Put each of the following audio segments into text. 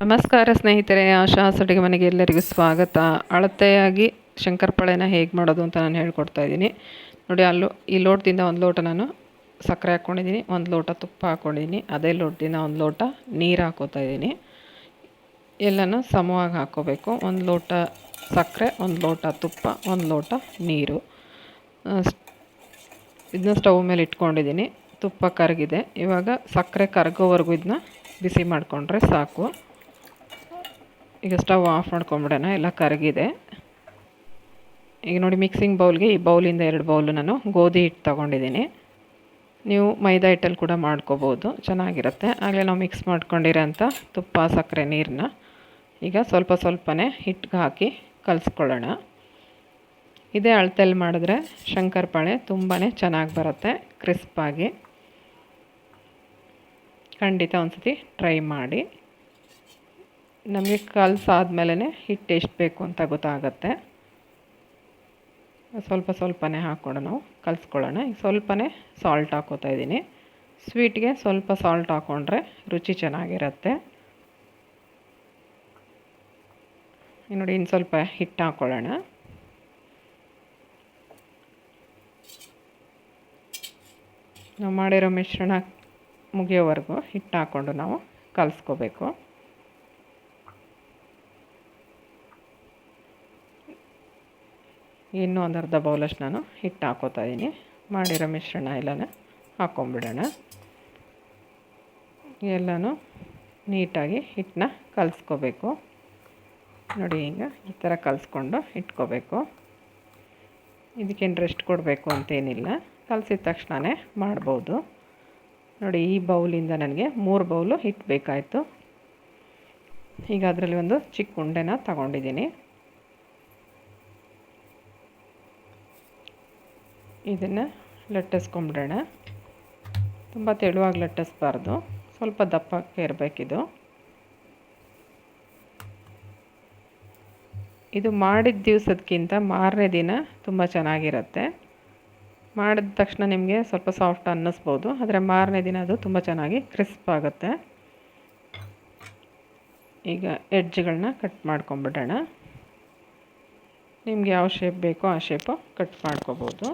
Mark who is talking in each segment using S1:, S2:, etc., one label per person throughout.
S1: ನಮಸ್ಕಾರ ಸ್ನೇಹಿತರೆ, ಆಶಾಸ್ ಅಡುಗೆ ಮನೆಗೆ ಎಲ್ಲರಿಗೂ ಸ್ವಾಗತ. ಅಳತೆಯಾಗಿ ಶಂಕರಪಾಳೆನ ಹೇಗೆ ಮಾಡೋದು ಅಂತ ನಾನು ಹೇಳ್ಕೊಡ್ತಾ ಇದ್ದೀನಿ ನೋಡಿ. ಈ ಲೋಟದಿಂದ ಒಂದು ಲೋಟ ನಾನು ಸಕ್ಕರೆ ಹಾಕ್ಕೊಂಡಿದ್ದೀನಿ, ಒಂದು ಲೋಟ ತುಪ್ಪ ಹಾಕ್ಕೊಂಡಿದ್ದೀನಿ, ಅದೇ ಲೋಟದಿಂದ ಒಂದು ಲೋಟ ನೀರು ಹಾಕೋತಾ ಇದ್ದೀನಿ. ಎಲ್ಲನೂ ಸಮವಾಗಿ ಹಾಕ್ಕೋಬೇಕು. ಒಂದು ಲೋಟ ಸಕ್ಕರೆ, ಒಂದು ಲೋಟ ತುಪ್ಪ, ಒಂದು ಲೋಟ ನೀರು. ಇದನ್ನ ಸ್ಟವ್ ಮೇಲೆ ಇಟ್ಕೊಂಡಿದ್ದೀನಿ. ತುಪ್ಪ ಕರಗಿದೆ. ಇವಾಗ ಸಕ್ಕರೆ ಕರಗೋವರೆಗೂ ಇದನ್ನ ಬಿಸಿ ಮಾಡಿಕೊಂಡ್ರೆ ಸಾಕು. ಈಗ ಸ್ಟವ್ ಆಫ್ ಮಾಡ್ಕೊಂಬಿಡೋಣ. ಎಲ್ಲ ಕರಗಿದೆ. ಈಗ ನೋಡಿ, ಮಿಕ್ಸಿಂಗ್ ಬೌಲ್ಗೆ ಈ ಬೌಲಿಂದ 2 ಬೌಲು ನಾನು ಗೋಧಿ ಹಿಟ್ಟು ತೊಗೊಂಡಿದ್ದೀನಿ. ನೀವು ಮೈದಾ ಹಿಟ್ಟಲ್ಲಿ ಕೂಡ ಮಾಡ್ಕೋಬೋದು, ಚೆನ್ನಾಗಿರುತ್ತೆ. ಆಗಲೇ ನಾವು ಮಿಕ್ಸ್ ಮಾಡ್ಕೊಂಡಿರೋಂಥ ತುಪ್ಪ, ಸಕ್ಕರೆ, ನೀರನ್ನ ಈಗ ಸ್ವಲ್ಪ ಸ್ವಲ್ಪನೇ ಹಿಟ್ಟಿಗೆ ಹಾಕಿ ಕಲಿಸ್ಕೊಳ್ಳೋಣ. ಇದೇ ಅಳತೆಯಲ್ಲಿ ಮಾಡಿದ್ರೆ ಶಂಕರಪಾಳೆ ತುಂಬಾ ಚೆನ್ನಾಗಿ ಬರುತ್ತೆ, ಕ್ರಿಸ್ಪಾಗಿ. ಖಂಡಿತ ಒಂದ್ಸತಿ ಟ್ರೈ ಮಾಡಿ. ನಮಗೆ ಕಲಸಾದ್ಮೇಲೆ ಹಿಟ್ಟು ಎಷ್ಟು ಬೇಕು ಅಂತ ಗೊತ್ತಾಗುತ್ತೆ. ಸ್ವಲ್ಪ ಸ್ವಲ್ಪನೇ ಹಾಕ್ಕೊಂಡು ನಾವು ಕಲಿಸ್ಕೊಳ್ಳೋಣ. ಈಗ ಸ್ವಲ್ಪನೇ ಸಾಲ್ಟ್ ಹಾಕೋತಾ ಇದ್ದೀನಿ. ಸ್ವೀಟ್ಗೆ ಸ್ವಲ್ಪ ಸಾಲ್ಟ್ ಹಾಕ್ಕೊಂಡ್ರೆ ರುಚಿ ಚೆನ್ನಾಗಿರುತ್ತೆ. ನೋಡಿ, ಇನ್ನು ಸ್ವಲ್ಪ ಹಿಟ್ಟು ಹಾಕ್ಕೊಳ್ಳೋಣ. ನಾವು ಮಾಡಿರೋ ಮಿಶ್ರಣ ಮುಗಿಯೋವರೆಗೂ ಹಿಟ್ಟು ಹಾಕ್ಕೊಂಡು ನಾವು ಕಲಿಸ್ಕೋಬೇಕು. ಇನ್ನೂ ಒಂದು ಅರ್ಧ ಬೌಲಷ್ಟು ನಾನು ಹಿಟ್ಟು ಹಾಕೋತಾ ಇದ್ದೀನಿ. ಮಾಡಿರೋ ಮಿಶ್ರಣ ಎಲ್ಲನೂ ಹಾಕ್ಕೊಂಬಿಡೋಣ. ಎಲ್ಲನೂ ನೀಟಾಗಿ ಹಿಟ್ಟನ್ನ ಕಲಿಸ್ಕೋಬೇಕು. ನೋಡಿ, ಈಗ ಈ ಥರ ಕಲಿಸ್ಕೊಂಡು ಇಟ್ಕೋಬೇಕು. ಇದಕ್ಕೇನು ರೆಸ್ಟ್ ಕೊಡಬೇಕು ಅಂತೇನಿಲ್ಲ, ಕಲಸಿದ ತಕ್ಷಣವೇ ಮಾಡ್ಬೋದು. ನೋಡಿ, ಈ ಬೌಲಿಂದ ನನಗೆ 3 ಬೌಲು ಹಿಟ್ಟು ಬೇಕಾಯಿತು. ಈಗ ಅದರಲ್ಲಿ ಒಂದು ಚಿಕ್ಕ ಉಂಡೆನ ತಗೊಂಡಿದ್ದೀನಿ. ಇದನ್ನು ಲಟ್ಟಿಸ್ಕೊಂಬಿಡೋಣ. ತುಂಬ ತೆಳುವಾಗಿ ಲಟ್ಟಿಸ್ಬಾರ್ದು, ಸ್ವಲ್ಪ ದಪ್ಪಕ್ಕೆ ಇರಬೇಕಿದು. ಇದು ಮಾಡಿದ ದಿವಸಕ್ಕಿಂತ ಮಾರನೇ ದಿನ ತುಂಬ ಚೆನ್ನಾಗಿರುತ್ತೆ. ಮಾಡಿದ ತಕ್ಷಣ ನಿಮಗೆ ಸ್ವಲ್ಪ ಸಾಫ್ಟ್ ಅನ್ನಿಸ್ಬೋದು, ಆದರೆ ಮಾರನೇ ದಿನ ಅದು ತುಂಬ ಚೆನ್ನಾಗಿ ಕ್ರಿಸ್ಪ್ ಆಗುತ್ತೆ. ಈಗ ಎಡ್ಜ್ಗಳನ್ನ ಕಟ್ ಮಾಡ್ಕೊಂಬಿಡೋಣ. ನಿಮ್ಗೆ ಯಾವ ಶೇಪ್ ಬೇಕೋ ಆ ಶೇಪು ಕಟ್ ಮಾಡ್ಕೋಬೋದು.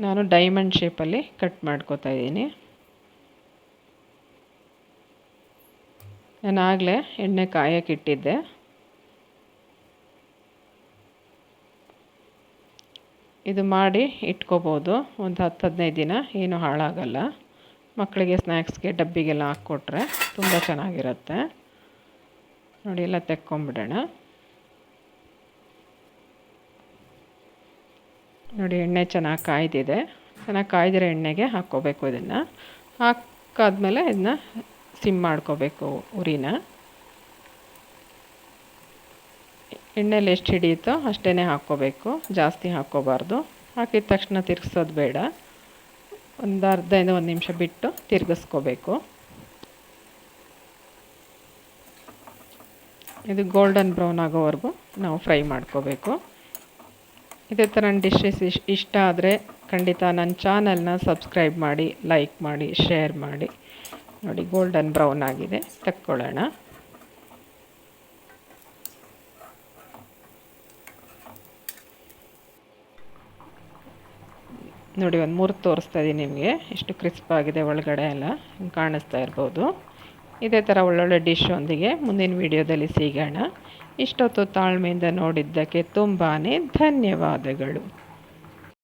S1: ನಾನು ಡೈಮಂಡ್ ಶೇಪಲ್ಲಿ ಕಟ್ ಮಾಡ್ಕೋತಾ ಇದ್ದೀನಿ. ನಾನು ಆಗಲೇ ಎಣ್ಣೆ ಕಾಯಕ್ಕೆ ಇಟ್ಟಿದ್ದೆ. ಇದು ಮಾಡಿ ಇಟ್ಕೋಬೋದು. ಒಂದು 10-15 ದಿನ ಏನೂ ಹಾಳಾಗಲ್ಲ. ಮಕ್ಕಳಿಗೆ ಸ್ನ್ಯಾಕ್ಸ್ಗೆ ಡಬ್ಬಿಗೆಲ್ಲ ಹಾಕ್ಕೊಟ್ರೆ ತುಂಬ ಚೆನ್ನಾಗಿರುತ್ತೆ. ನೋಡಿ, ಎಲ್ಲ ತೆಕ್ಕೊಂಬಿಡೋಣ. ನೋಡಿ, ಎಣ್ಣೆ ಚೆನ್ನಾಗಿ ಕಾಯ್ದಿದೆ. ಚೆನ್ನಾಗಿ ಕಾಯ್ದಿರೋ ಎಣ್ಣೆಗೆ ಹಾಕ್ಕೋಬೇಕು. ಇದನ್ನು ಹಾಕಾದ್ಮೇಲೆ ಇದನ್ನ ಸಿಮ್ ಮಾಡ್ಕೋಬೇಕು ಉರಿನ. ಎಣ್ಣೆಲಿ ಎಷ್ಟು ಹಿಡಿಯುತ್ತೋ ಅಷ್ಟೇ ಹಾಕ್ಕೋಬೇಕು, ಜಾಸ್ತಿ ಹಾಕ್ಕೋಬಾರ್ದು. ಹಾಕಿದ ತಕ್ಷಣ ತಿರ್ಗಿಸೋದು ಬೇಡ. ಒಂದು ಅರ್ಧದಿಂದ 1 ನಿಮಿಷ ಬಿಟ್ಟು ತಿರ್ಗಿಸ್ಕೋಬೇಕು. ಇದು ಗೋಲ್ಡನ್ ಬ್ರೌನ್ ಆಗೋವರೆಗೂ ನಾವು ಫ್ರೈ ಮಾಡ್ಕೋಬೇಕು. ಇದೇ ಥರ ಡಿಶಸ್ ಇಷ್ಟ ಆದರೆ ಖಂಡಿತ ನನ್ನ ಚಾನಲ್ನ ಸಬ್ಸ್ಕ್ರೈಬ್ ಮಾಡಿ, ಲೈಕ್ ಮಾಡಿ, ಶೇರ್ ಮಾಡಿ. ನೋಡಿ, ಗೋಲ್ಡನ್ ಬ್ರೌನ್ ಆಗಿದೆ, ತಕ್ಕೊಳ್ಳೋಣ. ನೋಡಿ, ಒಂದು 3 ತೋರಿಸ್ತಾ ಇದ್ದೀನಿ ನಿಮಗೆ. ಎಷ್ಟು ಕ್ರಿಸ್ಪ್ ಆಗಿದೆ ಒಳಗಡೆ ಎಲ್ಲ ಕಾಣಿಸ್ತಾ ಇರ್ಬೋದು. ಇದೇ ಥರ ಒಳ್ಳೊಳ್ಳೆ ಡಿಶ್ ಒಂದಿಗೆ ಮುಂದಿನ ವಿಡಿಯೋದಲ್ಲಿ ಸಿಗೋಣ. ಇಷ್ಟೊತ್ತು ತಾಳ್ಮೆಯಿಂದ ನೋಡಿದ್ದಕ್ಕೆ ತುಂಬಾ ಧನ್ಯವಾದಗಳು.